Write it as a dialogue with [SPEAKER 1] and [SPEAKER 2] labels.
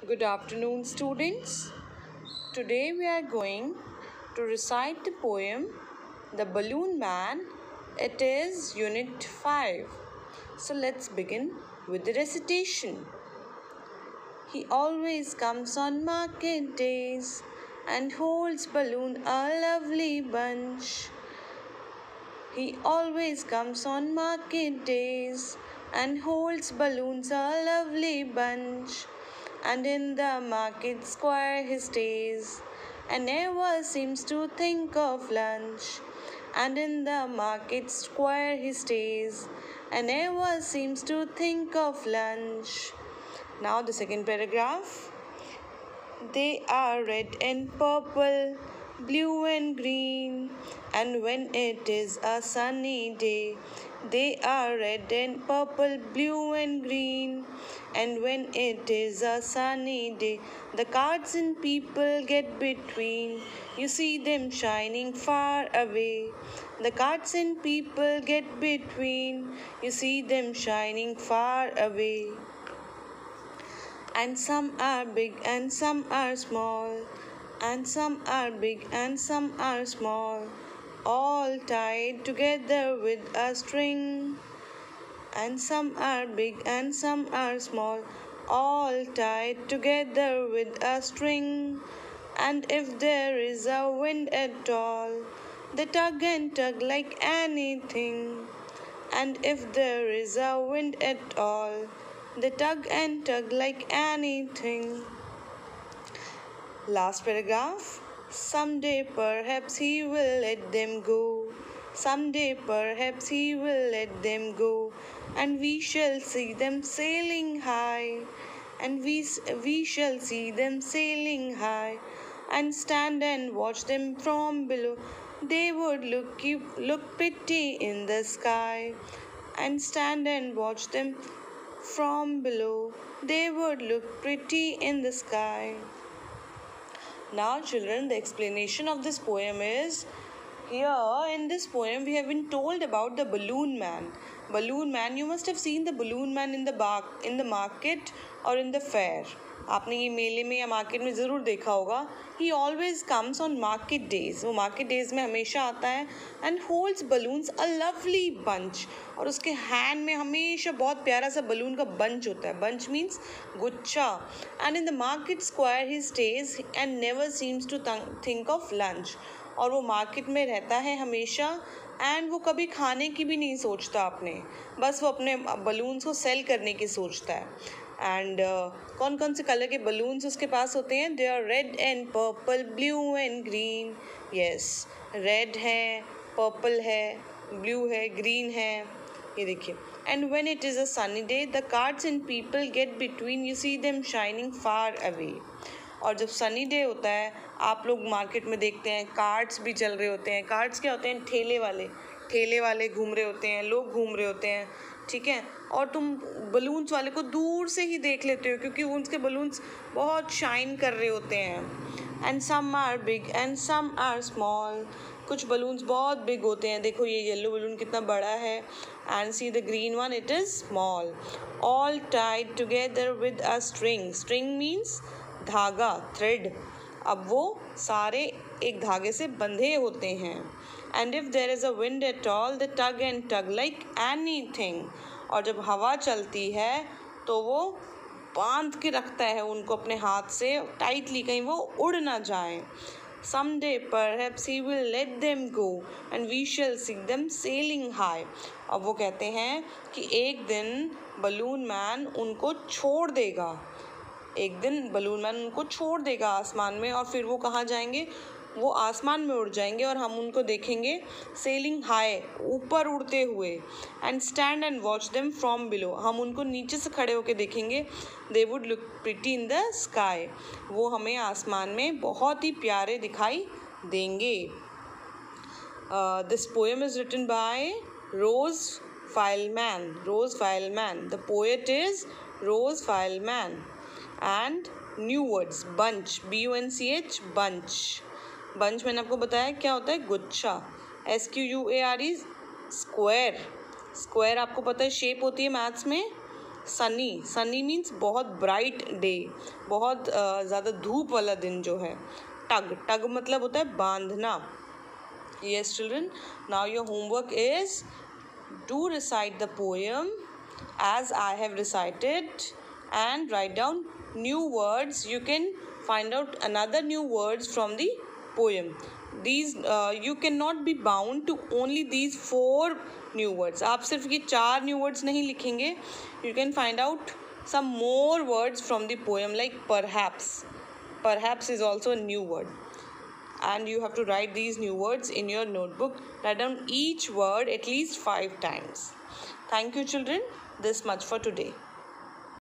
[SPEAKER 1] Good afternoon, students. Today we are going to recite the poem The Balloon Man. It is Unit 5. So let's begin with the recitation. He always comes on market days and holds balloon a lovely bunch. He always comes on market days and holds balloons a lovely bunch. And in the market square he stays and never seems to think of lunch. And in the market square he stays and never seems to think of lunch. Now the second paragraph. They are red and purple, blue and green, and when it is a sunny day, they are red and purple, blue and green, and when it is a sunny day, the carts and people get between. You see them shining far away. The carts and people get between. You see them shining far away. And some are big and some are small, and some are big and some are small, all tied together with a string. And some are big and some are small, all tied together with a string. And if there is a wind at all, they tug and tug like anything. And if there is a wind at all, they tug and tug like anything. Last paragraph. Someday perhaps he will let them go. Someday perhaps he will let them go. And we shall see them sailing high. And we shall see them sailing high. And stand and watch them from below. They would look pretty in the sky. And stand and watch them from below, they would look pretty in the sky. Now, children, the explanation of this poem is here in this poem we have been told about the balloon man. Balloon man, you must have seen the balloon man in the market or in the fair. आपने ये मेले में या market में ज़रूर देखा होगा. He always comes on market days. वो market days में हमेशा आता है and holds balloons a lovely bunch. और उसके hand में हमेशा बहुत प्यारा सा balloon का bunch होता है. Bunch means गुच्छा. And in the market square he stays and never seems to think of lunch. और वो मार्केट में रहता है हमेशा एंड वो कभी खाने की भी नहीं सोचता अपने, बस वो अपने बलून्स को सेल करने की सोचता है. एंड कौन कौन से कलर के बलून्स उसके पास होते हैं? They are red and purple, blue and green. Yes, red है, पर्पल है, ब्लू है, ग्रीन है. ये देखिए. And when it is a sunny day the cards and people get between. You see them shining far away. और जब sunny day होता है आप लोग मार्केट में देखते हैं कार्ट्स भी चल रहे होते हैं. कार्ट्स क्या होते हैं? ठेले वाले घूम रहे होते हैं, लोग घूम रहे होते हैं, ठीक है. और तुम बलून्स वाले को दूर से ही देख लेते हो क्योंकि उनके बलून्स बहुत शाइन कर रहे होते हैं. And some are big and some are small. कुछ बलून्स बहुत बिग होते हैं. देखो ये येलो बलून कितना बड़ा है. And see the green one, it is small. All tied together with a string. String means धागा, थ्रेड. अब वो सारे एक धागे से बंधे होते हैं. And if there is a wind at all the tug and tug like anything. और जब हवा चलती है तो वो बांध के रखता है उनको अपने हाथ से टाइटली, कहीं वो उड़ ना जाए. Someday perhaps he will let them go and we shall see them sailing high. अब वो कहते हैं कि एक दिन बलून मैन उनको छोड़ देगा. एक दिन बलून मैन उनको छोड़ देगा आसमान में और फिर वो कहाँ जाएंगे? वो आसमान में उड़ जाएंगे और हम उनको देखेंगे सेलिंग हाई, ऊपर उड़ते हुए. And stand and watch them from below. हम उनको नीचे से खड़े होकर देखेंगे. They would look pretty in the sky. वो हमें आसमान में बहुत ही प्यारे दिखाई देंगे. This poem is written by Rose Fyleman. The poet is Rose Fyleman. And new words, bunch, BUNCH, bunch. Bunch मैंने आपको बताया क्या होता है? गुच्छा. SQUARE, square. स्क्वायर आपको पता है शेप होती है मैथ्स में. सनी मीन्स बहुत ब्राइट डे, बहुत ज़्यादा धूप वाला दिन जो है. टग मतलब होता है बांधना. Yes children, now your homework is to recite the poem as I have recited and write down new words. You can find out another new words from the poem. These you cannot be bound to only these 4 new words. आप सिर्फ ये 4 new words नहीं लिखेंगे. You can find out some more words from the poem like perhaps. Perhaps is also a new word. And you have to write these new words in your notebook. Write down each word at least 5 times. Thank you children. This much for today.